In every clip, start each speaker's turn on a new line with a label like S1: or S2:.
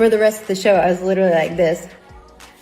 S1: For the rest of the show, I was literally like this,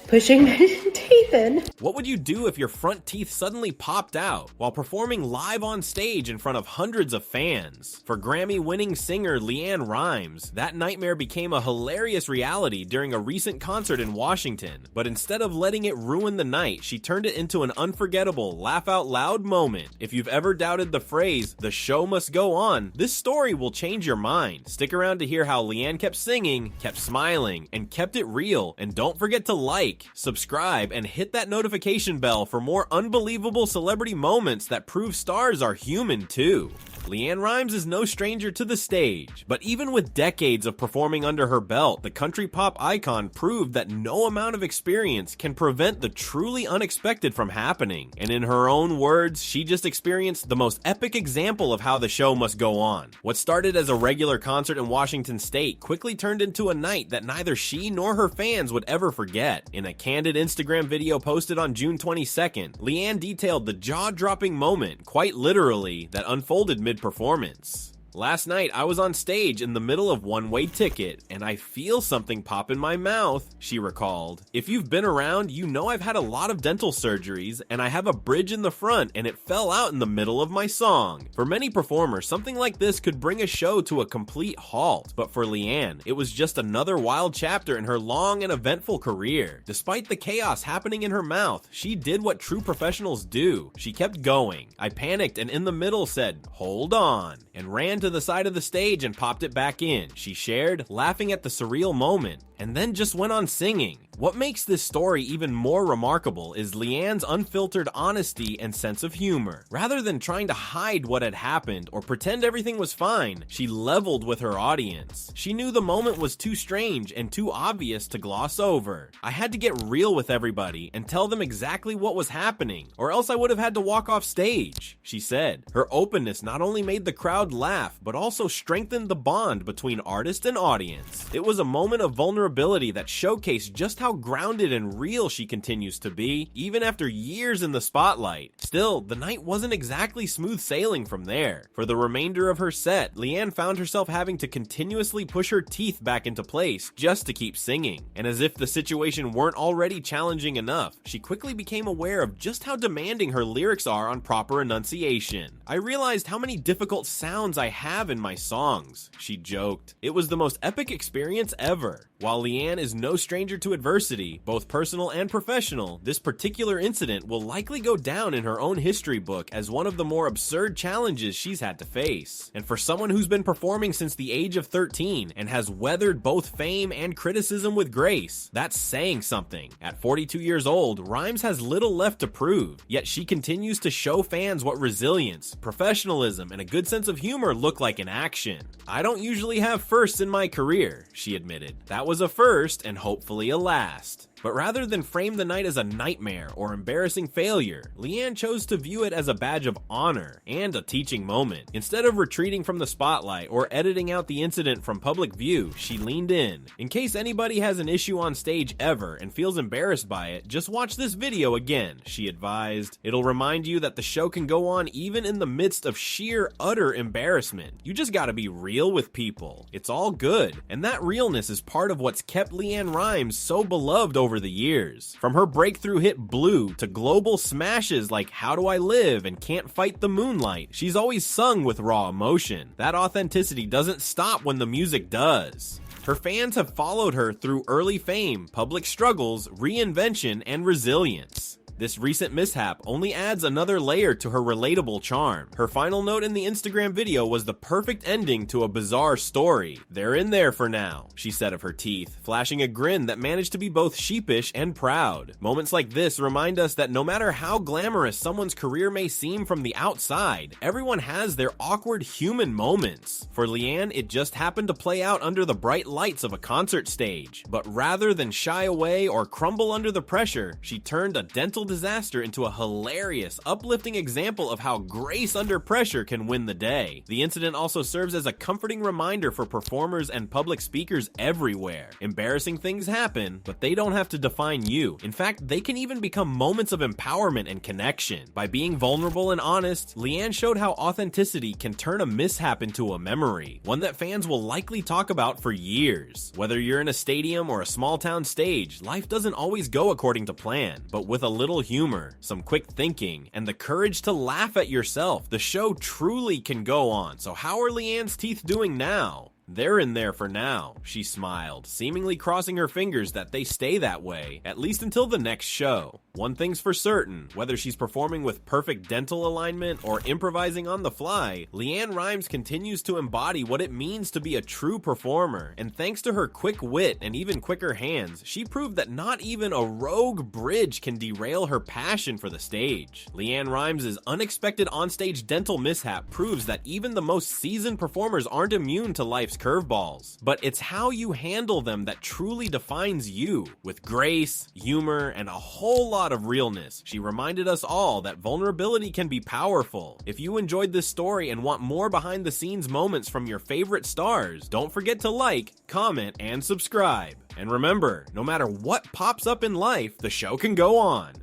S1: pushing my teeth in.
S2: What would you do if your front teeth suddenly popped out while performing live on stage in front of hundreds of fans? For Grammy-winning singer Leann Rimes, that nightmare became a hilarious reality during a recent concert in Washington. But instead of letting it ruin the night, she turned it into an unforgettable, laugh-out-loud moment. If you've ever doubted the phrase, "the show must go on," this story will change your mind. Stick around to hear how Leann kept singing, kept smiling, and kept it real. And don't forget to like, subscribe, and hit that notification bell for more unbelievable celebrity moments that prove stars are human too. Leann Rimes is no stranger to the stage, but even with decades of performing under her belt, the country pop icon proved that no amount of experience can prevent the truly unexpected from happening. And in her own words, she just experienced the most epic example of how the show must go on. What started as a regular concert in Washington State quickly turned into a night that neither she nor her fans would ever forget. In a candid Instagram video posted on June 22nd, Leann detailed the jaw-dropping moment, quite literally, that unfolded mid-performance. "Last night, I was on stage in the middle of One Way Ticket, and I feel something pop in my mouth," she recalled. "If you've been around, you know I've had a lot of dental surgeries, and I have a bridge in the front, and it fell out in the middle of my song." For many performers, something like this could bring a show to a complete halt, but for Leann, it was just another wild chapter in her long and eventful career. Despite the chaos happening in her mouth, she did what true professionals do. She kept going. "I panicked and in the middle said, 'Hold on,' and ran to the side of the stage and popped it back in," she shared, laughing at the surreal moment, and then just went on singing. What makes this story even more remarkable is Leann's unfiltered honesty and sense of humor. Rather than trying to hide what had happened or pretend everything was fine, she leveled with her audience. She knew the moment was too strange and too obvious to gloss over. "I had to get real with everybody and tell them exactly what was happening, or else I would have had to walk off stage," she said. Her openness not only made the crowd laugh, but also strengthened the bond between artist and audience. It was a moment of vulnerability that showcased just how grounded and real she continues to be, even after years in the spotlight. Still, the night wasn't exactly smooth sailing from there. For the remainder of her set, Leann found herself having to continuously push her teeth back into place just to keep singing. And as if the situation weren't already challenging enough, she quickly became aware of just how demanding her lyrics are on proper enunciation. "I realized how many difficult sounds I have in my songs," she joked. "It was the most epic experience ever." While Leann is no stranger to adversity, both personal and professional, this particular incident will likely go down in her own history book as one of the more absurd challenges she's had to face. And for someone who's been performing since the age of 13 and has weathered both fame and criticism with grace, that's saying something. At 42 years old, Rimes has little left to prove, yet she continues to show fans what resilience, professionalism, and a good sense of humor look like in action. "I don't usually have firsts in my career," she admitted. "That was a first and hopefully a last." But rather than frame the night as a nightmare or embarrassing failure, Leann chose to view it as a badge of honor and a teaching moment. Instead of retreating from the spotlight or editing out the incident from public view, she leaned in. "In case anybody has an issue on stage ever and feels embarrassed by it, just watch this video again," she advised. "It'll remind you that the show can go on even in the midst of sheer, utter embarrassment. You just gotta be real with people. It's all good." And that realness is part of what's kept Leann Rimes so beloved over the years. From her breakthrough hit Blue to global smashes like How Do I Live and Can't Fight the Moonlight, she's always sung with raw emotion. That authenticity doesn't stop when the music does. Her fans have followed her through early fame, public struggles, reinvention, and resilience. This recent mishap only adds another layer to her relatable charm. Her final note in the Instagram video was the perfect ending to a bizarre story. "They're in there for now," she said of her teeth, flashing a grin that managed to be both sheepish and proud. Moments like this remind us that no matter how glamorous someone's career may seem from the outside, everyone has their awkward human moments. For Leann, it just happened to play out under the bright lights of a concert stage. But rather than shy away or crumble under the pressure, she turned a dental disaster into a hilarious, uplifting example of how grace under pressure can win the day. The incident also serves as a comforting reminder for performers and public speakers everywhere. Embarrassing things happen, but they don't have to define you. In fact, they can even become moments of empowerment and connection. By being vulnerable and honest, Leann showed how authenticity can turn a mishap into a memory, one that fans will likely talk about for years. Whether you're in a stadium or a small town stage, life doesn't always go according to plan, but with a little humor, some quick thinking, and the courage to laugh at yourself, the show truly can go on. So how are Leann's teeth doing now? They're in there for now, she smiled, seemingly crossing her fingers that they stay that way, at least until the next show. One thing's for certain, whether she's performing with perfect dental alignment or improvising on the fly, Leann Rimes continues to embody what it means to be a true performer, and thanks to her quick wit and even quicker hands, she proved that not even a rogue bridge can derail her passion for the stage. Leann Rimes' unexpected onstage dental mishap proves that even the most seasoned performers aren't immune to life's curveballs, but it's how you handle them that truly defines you. With grace, humor, and a whole lot of realness, she reminded us all that vulnerability can be powerful. If you enjoyed this story and want more behind the scenes moments from your favorite stars, don't forget to like, comment, and subscribe. And remember, no matter what pops up in life, the show can go on.